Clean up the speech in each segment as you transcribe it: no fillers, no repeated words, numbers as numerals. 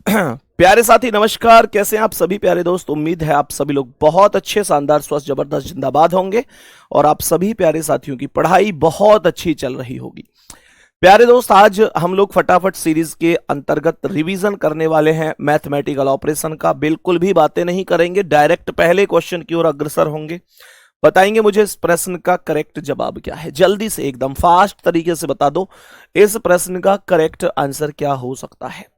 प्यारे साथी नमस्कार, कैसे हैं आप सभी प्यारे दोस्त। उम्मीद है आप सभी लोग बहुत अच्छे, शानदार, स्वस्थ, जबरदस्त, जिंदाबाद होंगे और आप सभी प्यारे साथियों की पढ़ाई बहुत अच्छी चल रही होगी। प्यारे दोस्त, आज हम लोग फटाफट सीरीज के अंतर्गत रिवीजन करने वाले हैं मैथमेटिकल ऑपरेशन का। बिल्कुल भी बातें नहीं करेंगे, डायरेक्ट पहले क्वेश्चन की ओर अग्रसर होंगे। बताएंगे मुझे इस प्रश्न का करेक्ट जवाब क्या है। जल्दी से एकदम फास्ट तरीके से बता दो, इस प्रश्न का करेक्ट आंसर क्या हो सकता है।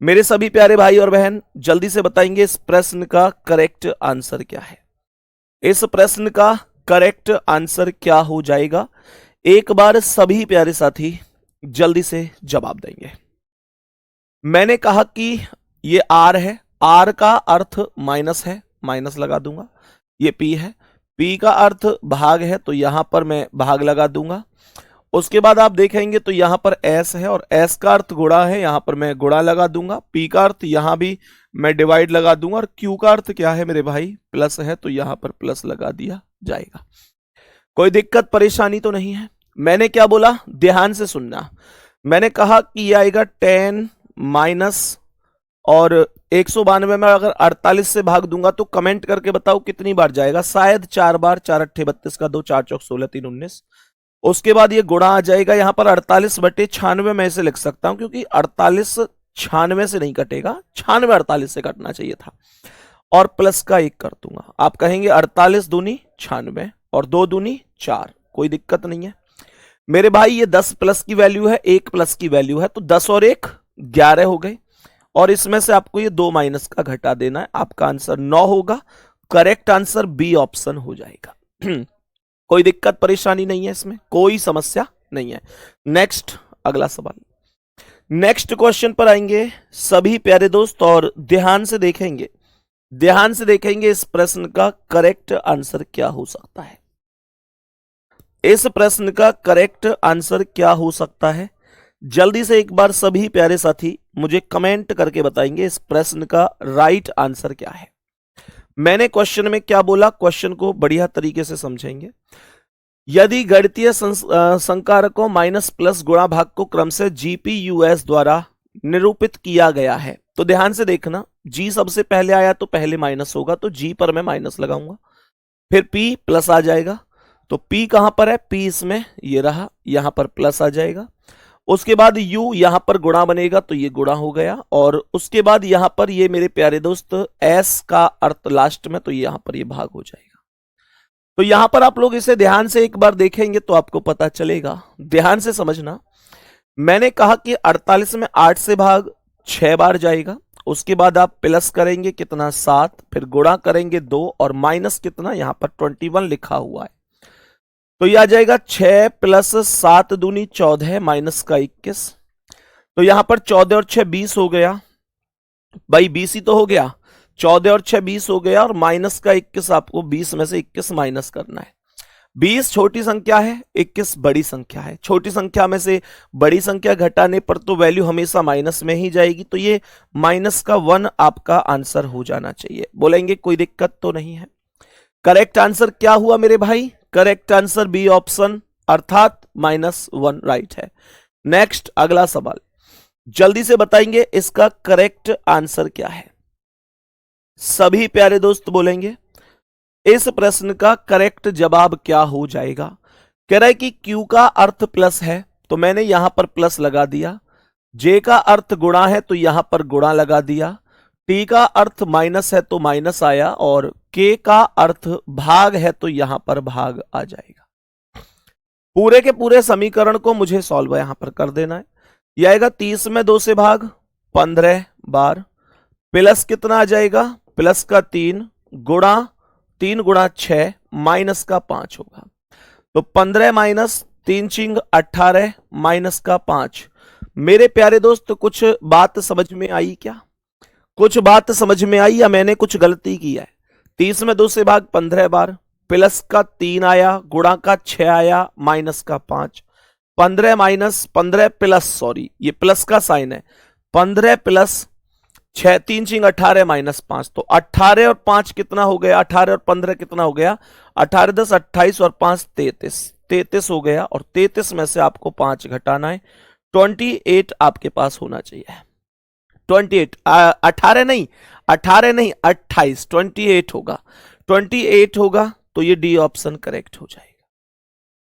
मेरे सभी प्यारे भाई और बहन जल्दी से बताएंगे इस प्रश्न का करेक्ट आंसर क्या है। इस प्रश्न का करेक्ट आंसर क्या हो जाएगा, एक बार सभी प्यारे साथी जल्दी से जवाब देंगे। मैंने कहा कि ये आर है, आर का अर्थ माइनस है, माइनस लगा दूंगा। ये पी है, पी का अर्थ भाग है, तो यहां पर मैं भाग लगा दूंगा। उसके बाद आप देखेंगे तो यहां पर एस है और एस का अर्थ गुणा है, यहां पर मैं गुणा लगा दूंगा। पी का अर्थ यहां भी मैं डिवाइड लगा दूंगा और क्यू का अर्थ क्या है मेरे भाई, प्लस है, तो यहां पर प्लस लगा दिया जाएगा। कोई दिक्कत परेशानी तो नहीं है। मैंने क्या बोला, ध्यान से सुनना। मैंने कहा कि यह आएगा 10 माइनस और 192 में अगर 48 से भाग दूंगा तो कमेंट करके बताओ कितनी बार जाएगा। शायद 4 बार। 4 अट्ठे 32 का 2, 4 चौक 16, 3 19। उसके बाद ये गुणा आ जाएगा, यहां पर 48/96 में इसे लिख सकता हूं, क्योंकि 48 96 से नहीं कटेगा, 96 48 से कटना चाहिए था। और प्लस का 1 कर दूंगा। आप कहेंगे 48 दूनी 96 और 2 दूनी 4, कोई दिक्कत नहीं है मेरे भाई। ये 10 प्लस की वैल्यू है, 1 प्लस की वैल्यू है, तो 10 और 1 11 हो गए और इसमें से आपको ये 2 माइनस का घटा देना है। आपका आंसर 9 होगा। करेक्ट आंसर बी ऑप्शन हो जाएगा। कोई दिक्कत परेशानी नहीं है, इसमें कोई समस्या नहीं है। नेक्स्ट, अगला सवाल। नेक्स्ट क्वेश्चन पर आएंगे सभी प्यारे दोस्त और ध्यान से देखेंगे, ध्यान से देखेंगे इस प्रश्न का करेक्ट आंसर क्या हो सकता है। इस प्रश्न का करेक्ट आंसर क्या हो सकता है, जल्दी से एक बार सभी प्यारे साथी मुझे कमेंट करके बताएंगे इस प्रश्न का राइट आंसर क्या है। मैंने क्वेश्चन में क्या बोला, क्वेश्चन को बढ़िया तरीके से समझेंगे। यदि गणितीय संकारकों माइनस प्लस गुणा भाग को क्रम से जीपीयूएस द्वारा निरूपित किया गया है, तो ध्यान से देखना, जी सबसे पहले आया तो पहले माइनस होगा, तो जी पर मैं माइनस लगाऊंगा। फिर पी प्लस आ जाएगा, तो पी कहां पर है, पी इसमें ये रहा, यहां पर प्लस आ जाएगा। उसके बाद यू यहां पर गुणा बनेगा, तो ये गुणा हो गया। और उसके बाद यहां पर ये मेरे प्यारे दोस्त एस का अर्थ लास्ट में, तो यहां पर ये भाग हो जाएगा। तो यहां पर आप लोग इसे ध्यान से एक बार देखेंगे तो आपको पता चलेगा। ध्यान से समझना। मैंने कहा कि 48 में 8 से भाग 6 बार जाएगा। उसके बाद आप प्लस करेंगे कितना, 7, फिर गुणा करेंगे 2 और माइनस कितना, यहां पर 21 लिखा हुआ है, तो यह आ जाएगा 6 प्लस 7 दूनी 14 माइनस का 21। तो यहां पर 14 और 6 20 हो गया भाई, 20 ही तो हो गया। 14 और 6 20 हो गया और माइनस का 21, आपको 20 में से 21 माइनस करना है। 20 छोटी संख्या है, 21 बड़ी संख्या है। छोटी संख्या में से बड़ी संख्या घटाने पर तो वैल्यू हमेशा माइनस में ही जाएगी, तो ये माइनस का 1 आपका आंसर हो जाना चाहिए। बोलेंगे कोई दिक्कत तो नहीं है। करेक्ट आंसर क्या हुआ मेरे भाई, करेक्ट आंसर बी ऑप्शन, अर्थात -1 राइट है। नेक्स्ट, अगला सवाल। जल्दी से बताएंगे इसका करेक्ट आंसर क्या है। सभी प्यारे दोस्त बोलेंगे इस प्रश्न का करेक्ट जवाब क्या हो जाएगा। कह रहा है कि Q का अर्थ प्लस है, तो मैंने यहां पर प्लस लगा दिया। J का अर्थ गुणा है, तो यहां पर गुणा लगा दिया। T का अर्थ माइनस है, तो माइनस आया। और K का अर्थ भाग है, तो यहां पर भाग आ जाएगा। पूरे के पूरे समीकरण को मुझे सॉल्व यहां पर कर देना है। यह आएगा 30 में 2 से भाग 15 बार, प्लस कितना आ जाएगा, प्लस का 3 गुणा 3 गुणा 6 माइनस का 5 होगा। तो 15 माइनस 3 चिंग 18 माइनस का 5। मेरे प्यारे दोस्त कुछ बात समझ में आई क्या, कुछ बात समझ में आई या मैंने कुछ गलती की है। 30 में 2 से भाग 15 बार, प्लस का 3 आया, गुणा का 6 आया, माइनस का 5। 15 माइनस 15 प्लस, सॉरी ये प्लस का साइन है, 15 प्लस 6 3 चिंग 18 माइनस 5, तो 18 और 5 कितना हो गया, 18 और 15 कितना हो गया, 18 10 28 और 5 33, 33 हो गया। और 33 में से आपको 5 घटाना है, 28 आपके पास होना चाहिए। 28, 18 नहीं, 18 नहीं, 28, 28 होगा, 28 होगा तो ये डी ऑप्शन करेक्ट हो जाएगा।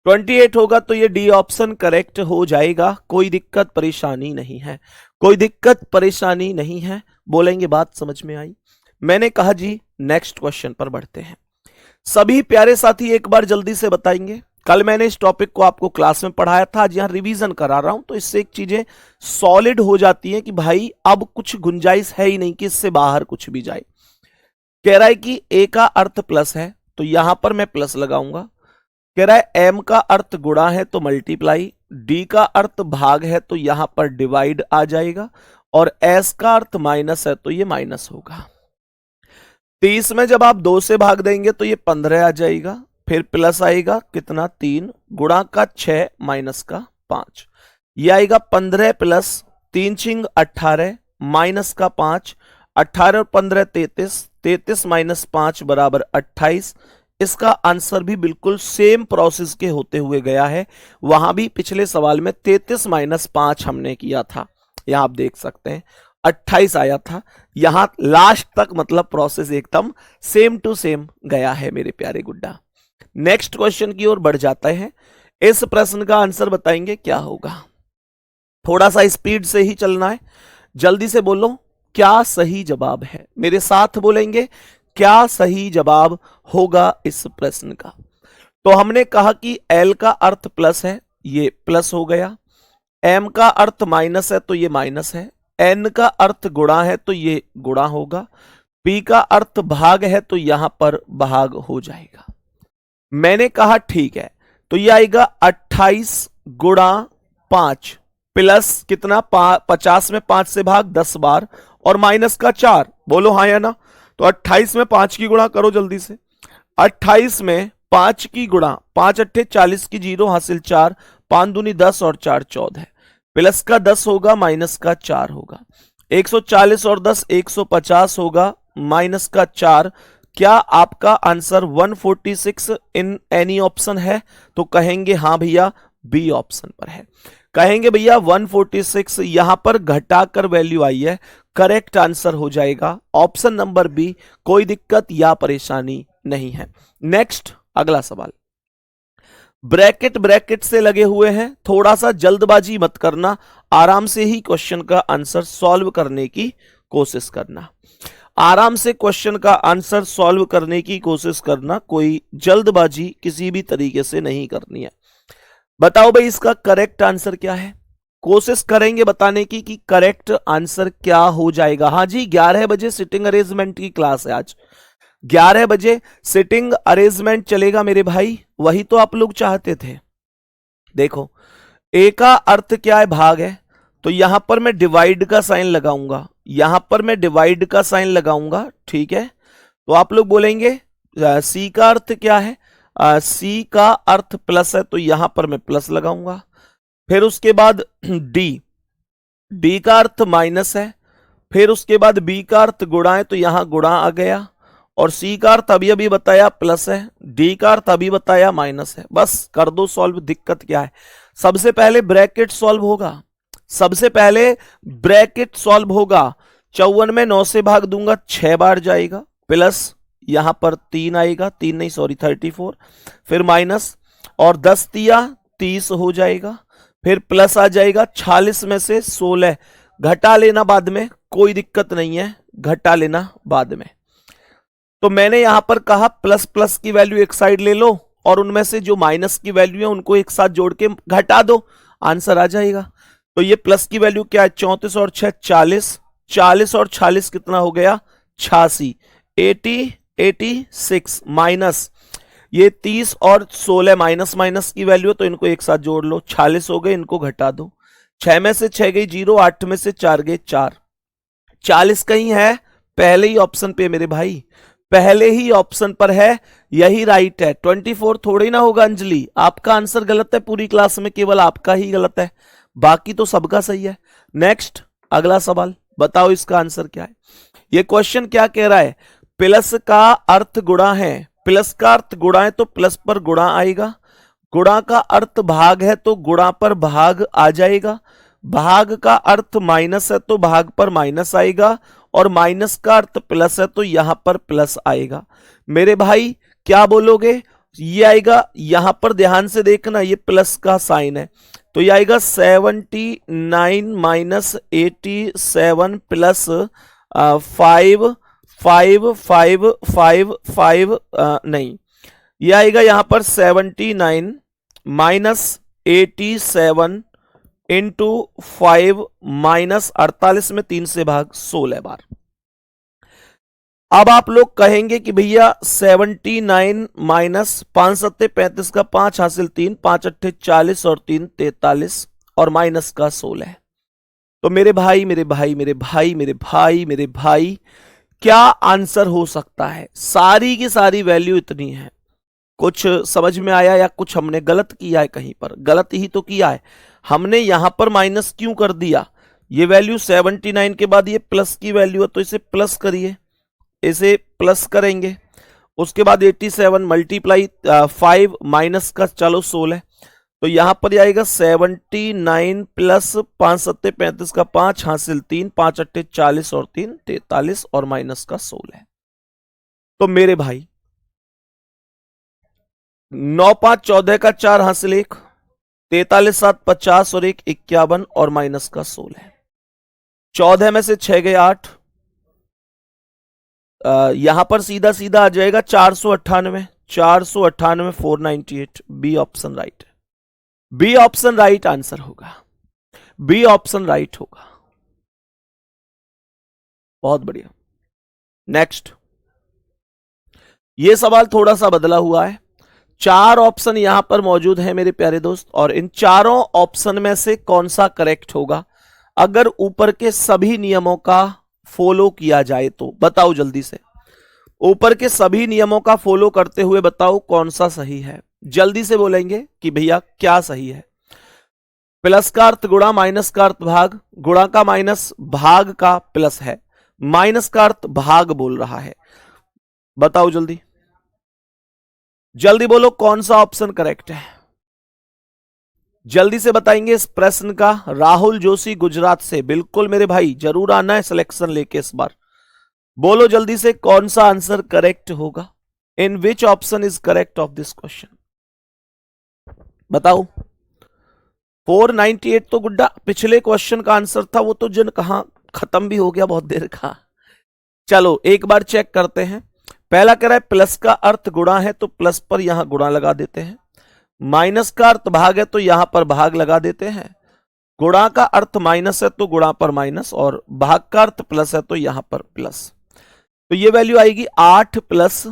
28 होगा तो ये डी ऑप्शन करेक्ट हो जाएगा। कोई दिक्कत परेशानी नहीं है, कोई दिक्कत परेशानी नहीं है। बोलेंगे बात समझ में आई? मैंने कहा जी नेक्स्ट क्वेश्चन पर बढ़ते हैं। सभी प्यारे साथी एक बार जल्दी से बताएंगे, कल मैंने इस टॉपिक को आपको क्लास में पढ़ाया था, आज यहां रिवीजन करा रहा हूं, तो इससे एक चीजें सॉलिड हो जाती हैं कि भाई अब कुछ गुंजाइश है ही नहीं कि इससे बाहर कुछ भी जाए। कह रहा है कि ए का अर्थ प्लस है तो यहां पर मैं प्लस लगाऊंगा। कह रहा है एम का अर्थ गुणा है तो मल्टीप्लाई, डी का अर्थ भाग है तो यहां पर डिवाइड आ जाएगा, और एस का अर्थ माइनस है तो ये माइनस होगा। 30 में जब आप 2 से भाग देंगे तो ये 15 आ जाएगा, फिर प्लस आएगा कितना 3, गुणा का 6 माइनस का 5, ये आएगा 15 प्लस 3 छिंग 18 माइनस का 5, 18 और 15 33, 33 माइनस 5 बराबर 28। इसका आंसर भी बिल्कुल सेम प्रोसेस के होते हुए गया है। वहां भी पिछले सवाल में 33 माइनस 5 हमने किया था, यहां आप देख सकते हैं 28 आया था। यहां लास्ट तक मतलब प्रोसेस एकदम सेम टू सेम गया है मेरे प्यारे गुड्डा। नेक्स्ट क्वेश्चन की ओर बढ़ जाते हैं। इस प्रश्न का आंसर बताएंगे क्या होगा। थोड़ा सा स्पीड से ही चलना है, जल्दी से बोलो क्या सही जवाब है। मेरे साथ बोलेंगे क्या सही जवाब होगा इस प्रश्न का। तो हमने कहा कि एल का अर्थ प्लस है, ये प्लस हो गया, एम का अर्थ माइनस है तो ये माइनस है, एन का अर्थ गुणा है तो ये गुणा होगा, पी का अर्थ भाग है तो यहां पर भाग हो जाएगा। मैंने कहा ठीक है, तो ये आएगा 28 गुणा 5 प्लस कितना 50 में 5 से भाग 10 बार और माइनस का 4। बोलो हाँ या ना। तो 28 में 5 की गुणा करो जल्दी से। 28 में 5 की गुणा, 5 अट्ठे 40 की 0 हासिल 4, 5 दूनी 10 और 4 14, प्लस का 10 होगा माइनस का 4 होगा, 140 और 10 150 होगा, माइनस का 4। क्या आपका आंसर 146 इन एनी ऑप्शन है? तो कहेंगे हाँ भैया बी ऑप्शन पर है। कहेंगे भैया 146 यहां पर घटाकर वैल्यू आई है, करेक्ट आंसर हो जाएगा ऑप्शन नंबर बी। कोई दिक्कत या परेशानी नहीं है। नेक्स्ट अगला सवाल, ब्रैकेट ब्रैकेट से लगे हुए हैं, थोड़ा सा जल्दबाजी मत करना, आराम से ही क्वेश्चन का आंसर सॉल्व करने की कोशिश करना। आराम से क्वेश्चन का आंसर सॉल्व करने की कोशिश करना, कोई जल्दबाजी किसी भी तरीके से नहीं करनी है। बताओ भाई इसका करेक्ट आंसर क्या है, कोशिश करेंगे बताने की कि करेक्ट आंसर क्या हो जाएगा। हाँ जी 11 बजे सिटिंग अरेंजमेंट की क्लास है आज, 11 बजे सिटिंग अरेंजमेंट चलेगा मेरे भाई, वही तो आप लोग चाहते थे। देखो ए का अर्थ क्या है, भाग है, तो यहां पर मैं डिवाइड का साइन लगाऊंगा, यहां पर मैं डिवाइड का साइन लगाऊंगा, ठीक है। तो आप लोग बोलेंगे सी का अर्थ क्या है, सी का अर्थ प्लस है तो यहां पर मैं प्लस लगाऊंगा। फिर उसके बाद डी का अर्थ माइनस है, फिर उसके बाद बी का अर्थ गुणा है तो यहां गुणा आ गया, और सी का अर्थ अभी अभी बताया प्लस है, डी का अर्थ अभी बताया माइनस है। बस कर दो सॉल्व, दिक्कत क्या है। सबसे पहले ब्रैकेट सॉल्व होगा, सबसे पहले ब्रैकेट सॉल्व होगा। 54 में 9 से भाग दूंगा 6 बार जाएगा, प्लस यहां पर 3 आएगा, 3 नहीं सॉरी 34, फिर माइनस और 10 तिया 30 हो जाएगा, फिर प्लस आ जाएगा। 46 में से 16 घटा लेना बाद में, कोई दिक्कत नहीं है, घटा लेना बाद में। तो मैंने यहां पर कहा प्लस प्लस की वैल्यू एक साइड ले लो और उनमें से जो माइनस की वैल्यू है उनको एक साथ जोड़ के घटा दो, आंसर आ जाएगा। तो ये प्लस की वैल्यू क्या है 34 और 6 40, 40 और 46 कितना हो गया 86, 86 माइनस ये 30 और 16 माइनस माइनस की वैल्यू है तो इनको एक साथ जोड़ लो, 46 हो गए, इनको घटा दो। 6 में से 6 गई 0, 8 में से 4 गए 4, 40 कहीं है पहले ही ऑप्शन पे मेरे भाई, पहले ही ऑप्शन पर है, यही राइट है। 24 थोड़ी ना होगा अंजलि, आपका आंसर गलत है, पूरी क्लास में केवल आपका ही गलत है, बाकी तो सबका सही है। नेक्स्ट अगला सवाल, बताओ इसका आंसर क्या है। ये क्वेश्चन क्या कह रहा है, प्लस का अर्थ गुणा है, प्लस का अर्थ गुणा है तो प्लस पर गुणा आएगा, गुणा का अर्थ भाग है तो गुणा पर भाग आ जाएगा, भाग का अर्थ माइनस है तो भाग पर माइनस आएगा, और माइनस का अर्थ प्लस है तो यहां पर प्लस आएगा। मेरे भाई क्या बोलोगे? ये आएगा, यहां पर ध्यान से देखना, ये प्लस का साइन है, तो ये आएगा 79 माइनस 87 प्लस 5 5 5 5 5 नहीं, ये आएगा यहां पर 79 माइनस 87 इंटू 5 माइनस 48 में 3 से भाग 16 बार। अब आप लोग कहेंगे कि भैया 79 माइनस 5 सत्ते 35 का 5 हासिल 3, 5 अट्ठे 40 और 3 43 और माइनस का 16। तो मेरे भाई मेरे भाई मेरे भाई मेरे भाई मेरे भाई, क्या आंसर हो सकता है? सारी की सारी वैल्यू इतनी है। कुछ समझ में आया या कुछ हमने गलत किया है? कहीं पर गलत ही तो किया है। हमने यहां पर माइनस क्यों कर दिया? ये वैल्यू 79 के बाद ये प्लस की वैल्यू है, तो इसे प्लस करिए, इसे प्लस करेंगे। उसके बाद 87 मल्टीप्लाई 5 माइनस का चलो 16, तो यहां पर आएगा 79 प्लस 5 सत्ते 35 का 5 हासिल 3, 5 अट्ठे 40 और 3 43 और माइनस का 16। तो मेरे भाई 9 5 14 का 4 हासिल 1, 43 7 50 और 1 51 और माइनस का 16। 14 में से 6 गए 8, यहां पर सीधा सीधा आ जाएगा 498 498 बी ऑप्शन राइट है। बी ऑप्शन राइट आंसर होगा, बी ऑप्शन राइट होगा। बहुत बढ़िया। नेक्स्ट, ये सवाल थोड़ा सा बदला हुआ है। 4 ऑप्शन यहां पर मौजूद है मेरे प्यारे दोस्त, और इन चारों ऑप्शन में से कौन सा करेक्ट होगा अगर ऊपर के सभी नियमों का फॉलो किया जाए तो? बताओ जल्दी से, ऊपर के सभी नियमों का फॉलो करते हुए बताओ कौन सा सही है। जल्दी से बोलेंगे कि भैया क्या सही है। प्लस का अर्थ गुणा, माइनस का अर्थ भाग, गुणा का माइनस, भाग का प्लस है, माइनस का अर्थ भाग बोल रहा है। बताओ जल्दी, जल्दी बोलो कौन सा ऑप्शन करेक्ट है। जल्दी से बताएंगे इस प्रश्न का। राहुल जोशी गुजरात से, बिल्कुल मेरे भाई जरूर आना है सिलेक्शन लेके इस बार। बोलो जल्दी से कौन सा आंसर करेक्ट होगा। In which option is correct of this question? बताओ। 498 तो गुड्डा पिछले क्वेश्चन का आंसर था, वो तो जन कहां खत्म भी हो गया बहुत देर का। चलो एक बार चेक करते हैं। पहला कह रहा है प्लस का अर्थ गुणा है, तो प्लस पर यहां गुणा लगा देते हैं। माइनस का अर्थ भाग है, तो यहां पर भाग लगा देते हैं। गुणा का अर्थ माइनस है, तो गुणा पर माइनस, और भाग का अर्थ प्लस है, तो यहां पर प्लस। तो ये वैल्यू आएगी 8 प्लस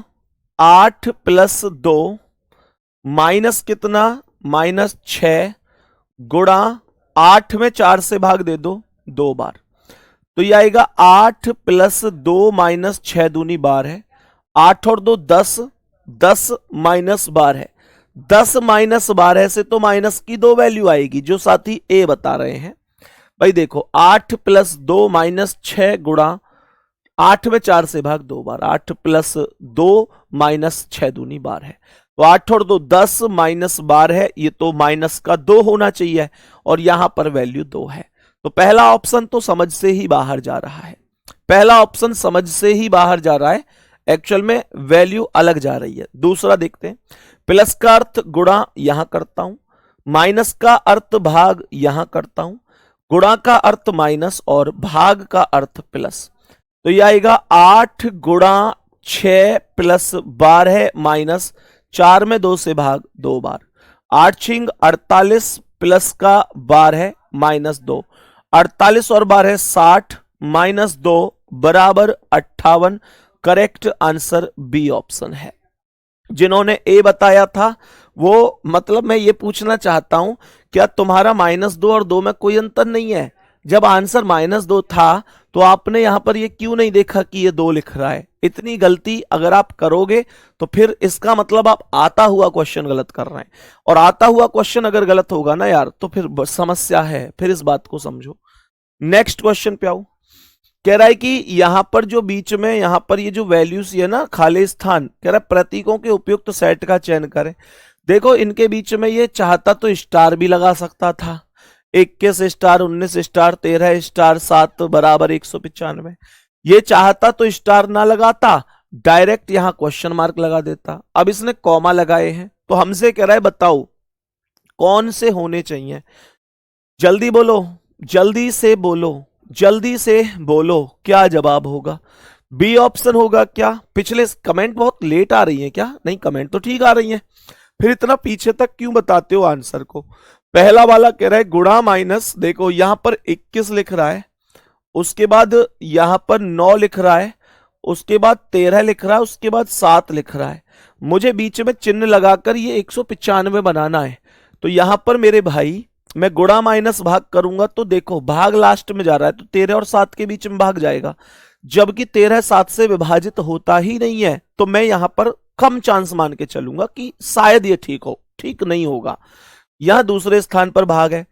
2 माइनस कितना, माइनस 6 गुणा 8 में 4 से भाग दे दो 2 बार, तो ये आएगा 8 प्लस 2 माइनस 6 दूनी 12 है, 8 और 2 10, 10 माइनस 12 है, 10 माइनस 12 से तो माइनस की 2 वैल्यू आएगी जो साथी ए बता रहे हैं। भाई देखो 8 प्लस 2 माइनस 6 गुणा 8 में 4 से भाग 2 बार, 8 प्लस 2 माइनस 6 दूनी 12 है, तो 8 और 2 10 माइनस 12 है, ये तो माइनस का 2 होना चाहिए, और यहां पर वैल्यू 2 है। तो पहला ऑप्शन तो समझ से ही बाहर जा रहा है, पहला ऑप्शन समझ से ही बाहर जा रहा है, एक्चुअल में वैल्यू अलग जा रही है। दूसरा देखते हैं, प्लस का अर्थ गुणा यहां करता हूं, माइनस का अर्थ भाग यहां करता हूं, गुणा का अर्थ माइनस और भाग का अर्थ प्लस, तो यह आएगा 8 गुणा 6 प्लस 12 माइनस 4 में 2 से भाग 2 बार, 8 छिंग 48 प्लस का 12 माइनस 2, 48 और 12 60 माइनस 2 बराबर 58। करेक्ट आंसर बी ऑप्शन है। जिन्होंने ए बताया था वो, मतलब मैं ये पूछना चाहता हूं क्या तुम्हारा -2 और 2 में कोई अंतर नहीं है? जब आंसर -2 था तो आपने यहां पर ये क्यों नहीं देखा कि ये 2 लिख रहा है? इतनी गलती अगर आप करोगे तो फिर इसका मतलब आप आता हुआ क्वेश्चन गलत कर रहे हैं, और आता हुआ क्वेश्चन अगर गलत होगा ना यार तो फिर समस्या है, फिर इस बात को समझो। नेक्स्ट क्वेश्चन पे आओ। कह रहा है कि यहां पर जो बीच में यहां पर ये जो वैल्यूज है ना खाली स्थान, कह रहा है प्रतीकों के उपयुक्त सेट का चयन करें। देखो इनके बीच में ये चाहता तो स्टार भी लगा सकता था, 21 स्टार 19 स्टार 13 स्टार 7 बराबर 195। ये चाहता तो स्टार ना लगाता, डायरेक्ट यहां क्वेश्चन मार्क लगा देता। अब इसने कॉमा लगाए हैं तो हमसे कह रहा है बताओ कौन से होने चाहिए। जल्दी बोलो, जल्दी से बोलो, जल्दी से बोलो, क्या जवाब होगा। बी ऑप्शन होगा क्या। पिछले कमेंट बहुत लेट आ रही है क्या। नहीं, कमेंट तो ठीक आ रही है, फिर इतना पीछे तक क्यों बताते हो आंसर को। पहला वाला कह रहा है गुणा माइनस, देखो यहां पर 21 लिख रहा है, उसके बाद यहां पर 9 लिख रहा है, उसके बाद 13 लिख रहा है, उसके बाद 7 लिख रहा है। मुझे बीच में चिन्ह लगाकर ये 195 बनाना है। तो यहां पर मेरे भाई मैं गुणा माइनस भाग करूंगा तो देखो भाग लास्ट में जा रहा है तो 13 और 7 के बीच में भाग जाएगा, जबकि 13 7 से विभाजित होता ही नहीं है। तो मैं यहां पर कम चांस मान के चलूंगा कि शायद ये ठीक हो, ठीक नहीं होगा। यहां दूसरे स्थान पर भाग है,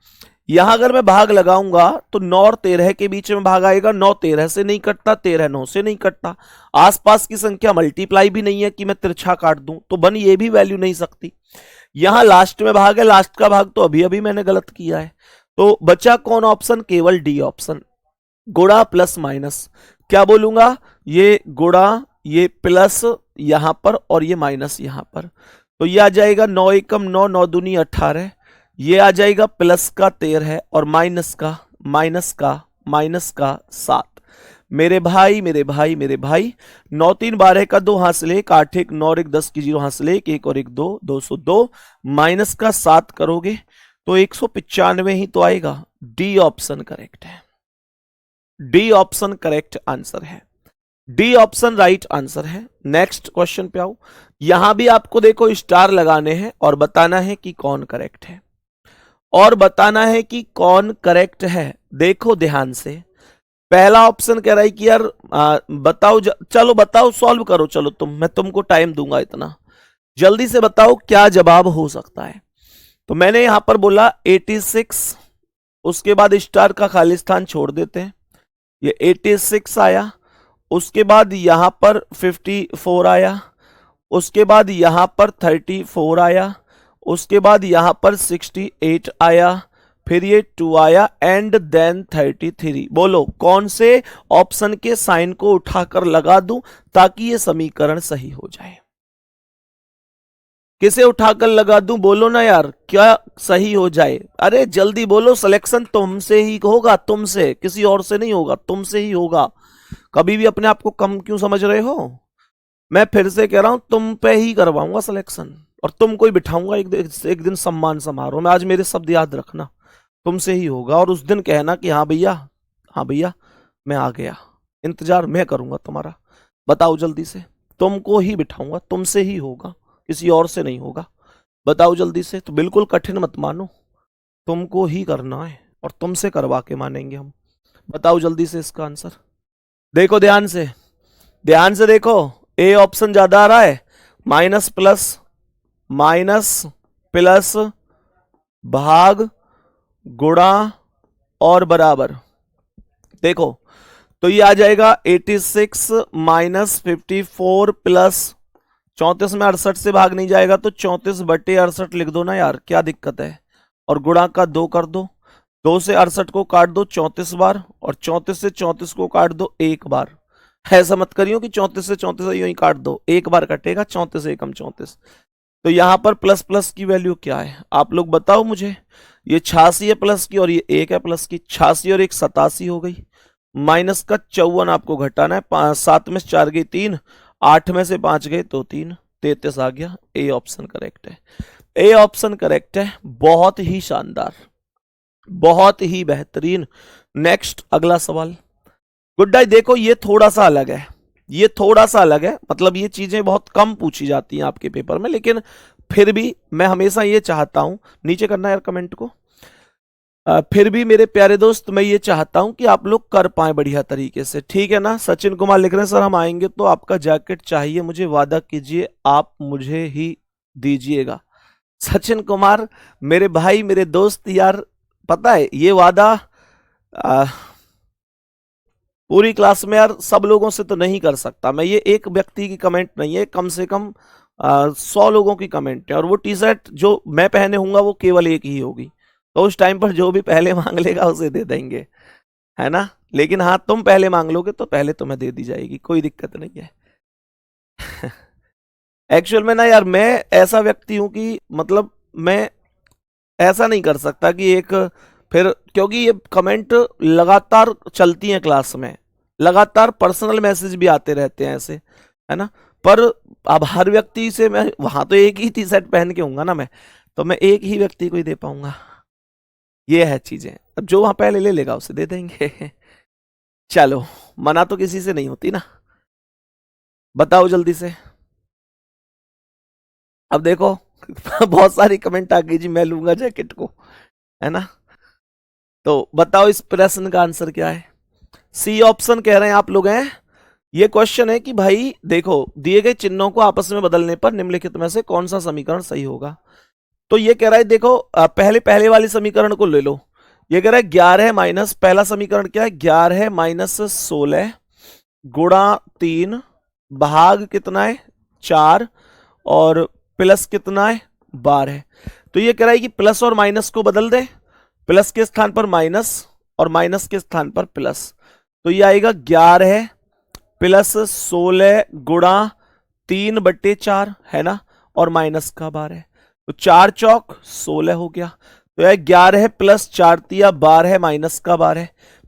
यहां अगर मैं भाग लगाऊंगा तो 9 और 13 के बीच में भाग आएगा। 9 13 से नहीं कटता, 13 9 से नहीं कटता। आसपास की संख्या मल्टीप्लाई भी नहीं है कि मैं तिरछा काट दूं, तो बन ये भी वैल्यू नहीं सकती। यहां लास्ट में भाग है, लास्ट का भाग तो अभी अभी मैंने गलत किया है। तो बचा कौन ऑप्शन, केवल डी ऑप्शन, गुणा प्लस माइनस। क्या बोलूंगा, ये गुणा, ये प्लस यहां पर और ये माइनस यहां पर। तो ये आ जाएगा 9 एकम 9, 9 दूनी 18, ये आ जाएगा प्लस का 13 और माइनस का 7। मेरे भाई मेरे भाई मेरे भाई 9 3 12 का 2 हासिल 1, 8 1 9 1 10 की 0 हासिल 1, 1 और 1 2, 202 माइनस का 7 करोगे तो 195 ही तो आएगा। डी ऑप्शन करेक्ट है, डी ऑप्शन करेक्ट आंसर है, डी ऑप्शन राइट आंसर है। नेक्स्ट क्वेश्चन पे आओ। यहां भी आपको देखो स्टार लगाने हैं और बताना है कि कौन करेक्ट है, और बताना है कि कौन करेक्ट है। देखो ध्यान से, पहला ऑप्शन कह रहा है कि यार बताओ, चलो बताओ, सॉल्व करो, चलो मैं तुमको टाइम दूंगा इतना, जल्दी से बताओ क्या जवाब हो सकता है। तो मैंने यहां पर बोला 86, उसके बाद स्टार का खाली स्थान छोड़ देते हैं, ये 86 आया, उसके बाद यहां पर 54 आया, उसके बाद यहां पर 34 आया, उसके बाद यहां पर 68 आया, फिर ये 2 आया एंड देन 33। बोलो कौन से ऑप्शन के साइन को उठाकर लगा दूं ताकि ये समीकरण सही हो जाए। किसे उठाकर लगा दूं, बोलो ना यार, क्या सही हो जाए। अरे जल्दी बोलो, सिलेक्शन तुमसे ही होगा, तुमसे, किसी और से नहीं होगा, तुमसे ही होगा। कभी भी अपने आप को कम क्यों समझ रहे हो। मैं फिर से कह रहा हूं, तुम पे ही करवाऊंगा सिलेक्शन और तुमको ही बिठाऊंगा एक दिन सम्मान समारोह में। आज मेरे शब्द याद रखना, तुमसे ही होगा, और उस दिन कहना कि हाँ भैया, हाँ भैया मैं आ गया, इंतजार मैं करूंगा तुम्हारा। बताओ जल्दी से, तुमको ही बिठाऊंगा, तुमसे ही होगा, किसी और से नहीं होगा। बताओ जल्दी से। तो बिल्कुल कठिन मत मानो, तुमको ही करना है और तुमसे करवा के मानेंगे हम। बताओ जल्दी से इसका आंसर। देखो ध्यान से, ध्यान से देखो, ए ऑप्शन ज्यादा आ रहा है, माइनस प्लस भाग गुणा और बराबर। देखो तो ये आ जाएगा 86 माइनस 54 प्लस 34 में 68 से भाग नहीं जाएगा तो 34/68 लिख दो ना यार, क्या दिक्कत है। और गुणा का 2 कर दो, 2 से 68 को काट दो 34 बार, और 34 से 34 को काट दो 1 बार। ऐसा मत करियो कि 34 से 34 यूं ही काट दो, 1 बार कटेगा, 34 एकम 34। तो यहां पर प्लस प्लस की वैल्यू क्या है आप लोग बताओ मुझे। ये 86 है प्लस की और ये 1 है प्लस की, 86 और 1 87 हो गई। माइनस का 54 आपको घटाना है, 7 में से 4 गई 3, 8 में से 5 गए तो 3, 33 आ गया। ए ऑप्शन करेक्ट है, ए ऑप्शन करेक्ट है। बहुत ही शानदार, बहुत ही बेहतरीन। नेक्स्ट अगला सवाल। गुड्डा देखो ये थोड़ा सा अलग है, ये थोड़ा सा अलग है, मतलब ये चीजें बहुत कम पूछी जाती हैं आपके पेपर में, लेकिन फिर भी मैं हमेशा ये चाहता हूं, नीचे करना यार कमेंट को, फिर भी मेरे प्यारे दोस्त मैं ये चाहता हूं कि आप लोग कर पाए बढ़िया तरीके से, ठीक है ना। सचिन कुमार लिख रहे हैं सर हम आएंगे तो आपका जैकेट चाहिए मुझे, वादा कीजिए आप मुझे ही दीजिएगा। सचिन कुमार मेरे भाई मेरे दोस्त यार, पता है ये वादा पूरी क्लास में यार सब लोगों से तो नहीं कर सकता मैं, ये एक व्यक्ति की कमेंट नहीं है, कम से कम 100 लोगों की कमेंट है, और वो टी शर्ट जो मैं पहने हूंगा वो केवल एक ही होगी। तो उस टाइम पर जो भी पहले मांग लेगा उसे दे देंगे, है ना। लेकिन हाँ, तुम पहले मांग लोगे तो पहले तुम्हें दे दी जाएगी, कोई दिक्कत नहीं है। एक्चुअल में ना यार, मैं ऐसा व्यक्ति हूं कि मतलब मैं ऐसा नहीं कर सकता कि एक फिर, क्योंकि ये कमेंट लगातार चलती हैं क्लास में, लगातार पर्सनल मैसेज भी आते रहते हैं ऐसे, है ना। पर अब हर व्यक्ति से मैं वहां तो एक ही टी शर्ट पहन के हूंगा ना मैं, तो मैं एक ही व्यक्ति को ही दे पाऊंगा। ये है चीजें। अब जो वहां पहले ले लेगा उसे दे देंगे। चलो, मना तो किसी से नहीं होती ना। बताओ जल्दी से। अब देखो, बहुत सारी कमेंट आ गई जी, मैं लूंगा जैकेट को, है ना। तो बताओ इस प्रश्न का आंसर क्या है। सी ऑप्शन कह रहे हैं आप लोग हैं। ये क्वेश्चन है कि भाई देखो, दिए गए चिन्हों को आपस में बदलने पर निम्नलिखित में से कौन सा समीकरण सही होगा। तो ये कह रहा है देखो, पहले पहले वाले समीकरण को ले लो। ये कह रहा है 11 माइनस, पहला समीकरण क्या है, 11 माइनस 16 गुणा 3 भाग कितना है 4 और प्लस कितना है 12। तो ये कह रहा है कि प्लस और माइनस को बदल दे, प्लस के स्थान पर माइनस और माइनस के स्थान पर प्लस। तो ये आएगा 11 प्लस 16 गुणा 3/4, है ना, और माइनस का 12। तो 4 चौक 16 हो गया। तो यह 11 प्लस 4 तिया 12 माइनस का 12,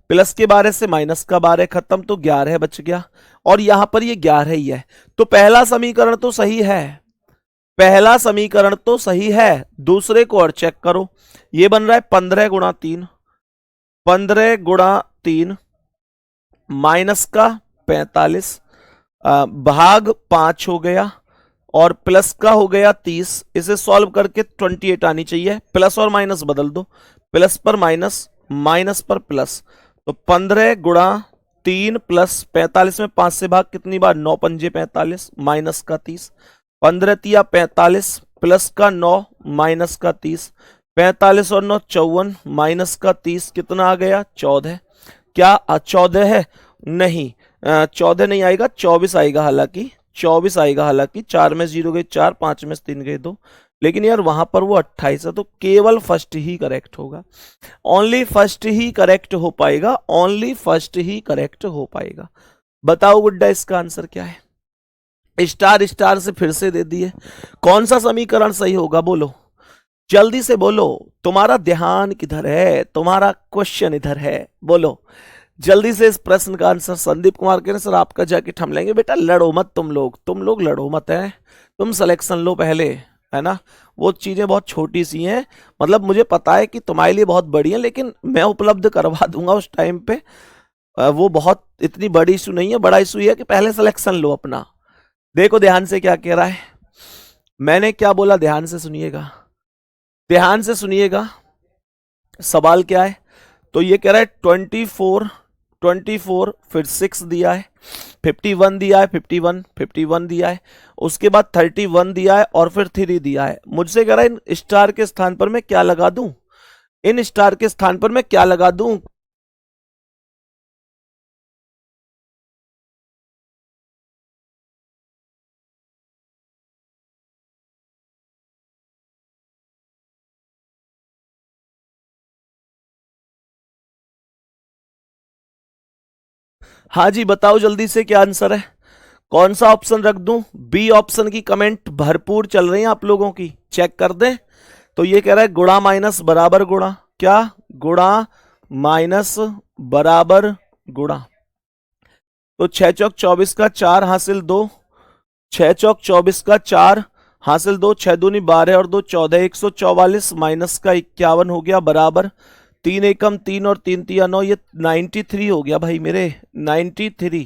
प्लस के 12 से माइनस का 12 खत्म, तो 11 बच गया। और यहां पर ये 11 ही है। तो पहला समीकरण तो सही है, पहला समीकरण तो सही है। दूसरे को और चेक करो, ये बन रहा है 15 गुणा 3, 15 गुणा 3 माइनस का 45 भाग 5 हो गया और प्लस का हो गया 30। इसे सॉल्व करके 28 आनी चाहिए। प्लस और माइनस बदल दो, प्लस पर माइनस, माइनस पर प्लस। तो 15 गुणा 3 प्लस 45 में 5 से भाग कितनी बार, 9 पंजे 45 माइनस का 30। 15 तिया 45 प्लस का 9 माइनस का 30। 45 और 9 54 माइनस का 30 कितना आ गया 14। क्या 14 है, नहीं 14 नहीं आएगा, 24 आएगा। हालांकि 24 आएगा, हालांकि 4 में 0 गए 4, 5 में 3 गए 2, लेकिन यार वहां पर वो 28 है। तो केवल फर्स्ट ही करेक्ट होगा, ओनली फर्स्ट ही करेक्ट हो पाएगा, ओनली फर्स्ट ही करेक्ट हो पाएगा। बताओ गुड्डा, इसका आंसर क्या है। स्टार स्टार से फिर से दे दिए। कौन सा समीकरण सही होगा, बोलो जल्दी से बोलो। तुम्हारा ध्यान किधर है, तुम्हारा क्वेश्चन इधर है, बोलो जल्दी से। इस प्रश्न का आंसर संदीप कुमार के सर आपका जैकेट हम लेंगे। बेटा लड़ो मत तुम लोग लड़ो मत, है तुम सिलेक्शन लो पहले, है ना। वो चीजें बहुत छोटी सी हैं, मतलब मुझे पता है कि तुम्हारे लिए बहुत बड़ी है, लेकिन मैं उपलब्ध करवा दूंगा उस टाइम पे। वो बहुत इतनी बड़ी इशू नहीं है, बड़ा इशू है कि पहले सिलेक्शन लो अपना। देखो ध्यान से क्या कह रहा है, मैंने क्या बोला, ध्यान से सुनिएगा, ध्यान से सुनिएगा। सवाल क्या है, तो ये कह रहा है 24 फिर 6 दिया है, 51 दिया है, 51 दिया है, उसके बाद 31 दिया है और फिर 3 दिया है। मुझसे कह रहा है इन स्टार के स्थान पर मैं क्या लगा दूं, इन स्टार के स्थान पर मैं क्या लगा दूं। हाँ जी, बताओ जल्दी से क्या आंसर है, कौन सा ऑप्शन रख दूं। बी ऑप्शन की कमेंट भरपूर चल रही है आप लोगों की, चेक कर दें। तो ये कह रहा है गुणा माइनस बराबर गुणा, क्या गुणा माइनस बराबर गुणा। तो 6 चौक 24 का 4 हासिल 2, 6 चौक 24 का 4 हासिल 2, 6 दूनी 12 और 2 14, 144 माइनस का 51 हो गया बराबर 3 एकम 3 और 3 तिया 9, ये 93 हो गया भाई मेरे, 93।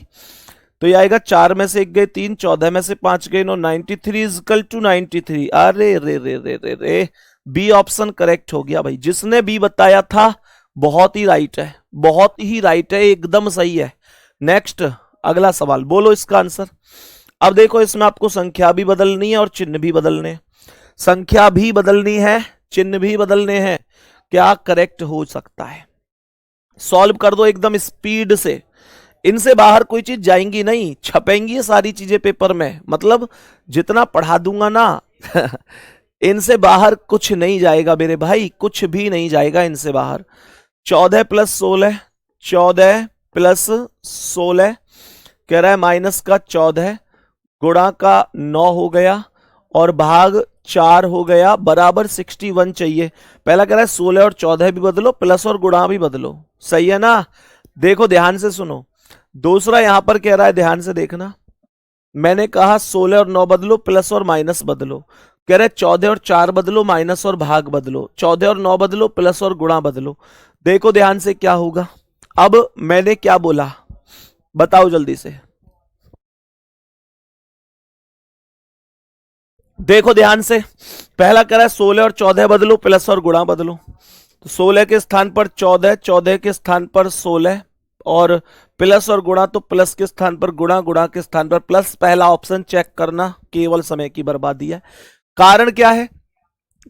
तो ये आएगा 4 में से 1 गए 3, 14 में से 5 गए 9, 93 इजकल टू 93। अरे रे रे रे रे रे, बी ऑप्शन करेक्ट हो गया भाई। जिसने बी बताया था बहुत ही राइट है, बहुत ही राइट है, एकदम सही है। नेक्स्ट अगला सवाल, बोलो इसका आंसर। अब देखो, इसमें आपको संख्या भी बदलनी है और चिन्ह भी बदलने, संख्या भी बदलनी है, चिन्ह भी बदलने हैं। क्या करेक्ट हो सकता है, सॉल्व कर दो एकदम स्पीड से। इनसे बाहर कोई चीज जाएंगी नहीं, छपेंगी ये सारी चीजें पेपर में, मतलब जितना पढ़ा दूंगा ना इनसे बाहर कुछ नहीं जाएगा मेरे भाई, कुछ भी नहीं जाएगा इनसे बाहर। 14 प्लस 16, 14 प्लस 16 कह रहा है माइनस का 14, गुणा का 9 हो गया और भाग 4 हो गया, बराबर 61 चाहिए। पहला कह रहा है 16 और 14 भी बदलो, प्लस और गुणा भी बदलो, सही है ना। देखो ध्यान से सुनो, दूसरा यहां पर कह रहा है, ध्यान से देखना, मैंने कहा 16 और 9 बदलो, प्लस और माइनस बदलो। कह रहे 14 और 4 बदलो, माइनस और भाग बदलो। 14 और 9 बदलो, प्लस और गुणा बदलो। देखो ध्यान से क्या होगा। अब मैंने क्या बोला बताओ जल्दी से, देखो ध्यान से। पहला कह रहा है 16 और 14 बदलो, प्लस और गुणा बदलो। तो 16 के स्थान पर 14, 14 के स्थान पर 16 और प्लस और गुणा, तो प्लस के स्थान पर गुणा, गुणा के स्थान पर प्लस। पहला ऑप्शन चेक करना, केवल समय की बर्बादी है। कारण क्या है,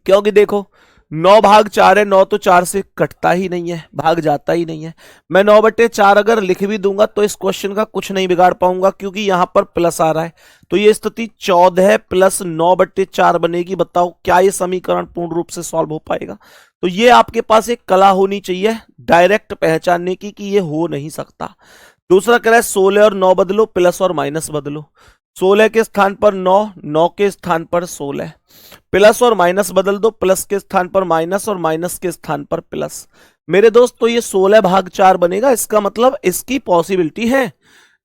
क्योंकि देखो 9 भाग 4 है, 9 तो 4 से कटता ही नहीं है, भाग जाता ही नहीं है। मैं 9/4 अगर लिख भी दूंगा तो इस क्वेश्चन का कुछ नहीं बिगाड़ पाऊंगा, क्योंकि यहां पर प्लस आ रहा है। तो ये स्थिति 14 प्लस 9/4 बनेगी। बताओ क्या ये समीकरण पूर्ण रूप से सॉल्व हो पाएगा। तो ये आपके पास एक कला होनी चाहिए डायरेक्ट पहचानने की कि ये हो नहीं सकता। दूसरा कह रहा है 16 और 9 बदलो, प्लस और माइनस बदलो। 16 के स्थान पर 9, 9 के स्थान पर 16, प्लस और माइनस बदल दो, प्लस के स्थान पर माइनस और माइनस के स्थान पर प्लस। मेरे दोस्त तो ये 16 भाग 4 बनेगा, इसका मतलब इसकी पॉसिबिलिटी है,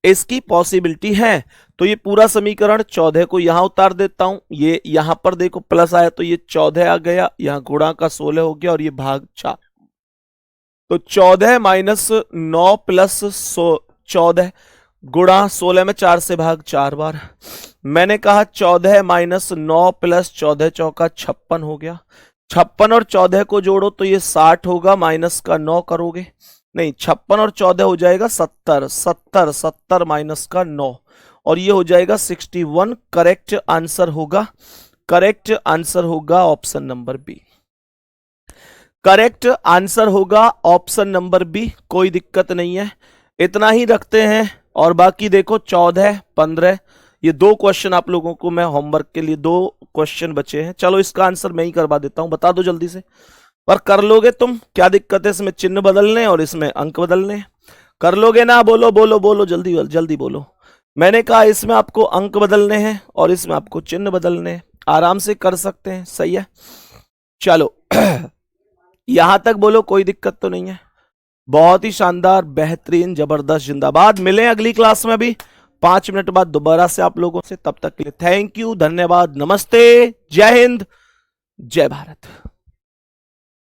इसकी पॉसिबिलिटी है। तो ये पूरा समीकरण 14 को यहां उतार देता हूं, ये यहां पर देखो प्लस आया तो ये 14 आ गया, यहां गुणा का 16 हो गया और ये भाग 4। तो 14 माइनस 9 प्लस 14 गुणा 16 में 4 से भाग 4 बार। मैंने कहा 14 माइनस 9 प्लस 14 चौका 56 हो गया। 56 और 14 को जोड़ो तो ये 60 होगा, माइनस का 9 करोगे, नहीं 56 और 14 हो जाएगा 70, 70 70 माइनस का 9 और ये हो जाएगा 61। करेक्ट आंसर होगा, करेक्ट आंसर होगा option number B. Correct answer होगा ऑप्शन नंबर बी, कोई दिक्कत नहीं है, इतना ही रखते हैं। और बाकी देखो 14, 15, ये 2 क्वेश्चन आप लोगों को मैं होमवर्क के लिए 2 क्वेश्चन बचे हैं। चलो इसका आंसर मैं ही करवा देता हूं, बता दो जल्दी से, पर कर लोगे तुम, क्या दिक्कत है इसमें चिन्ह बदलने और इसमें अंक बदलने, कर लोगे ना। बोलो बोलो बोलो, जल्दी जल्दी बोलो। मैंने कहा इसमें आपको अंक बदलने हैं और इसमें आपको चिन्ह बदलने हैं, आराम से कर सकते हैं, सही है। चलो यहां तक बोलो, कोई दिक्कत तो नहीं है। बहुत ही शानदार, बेहतरीन, जबरदस्त, जिंदाबाद। मिलें अगली क्लास में भी 5 मिनट बाद दोबारा से आप लोगों से, तब तक के लिए थैंक यू, धन्यवाद, नमस्ते, जय हिंद, जय भारत।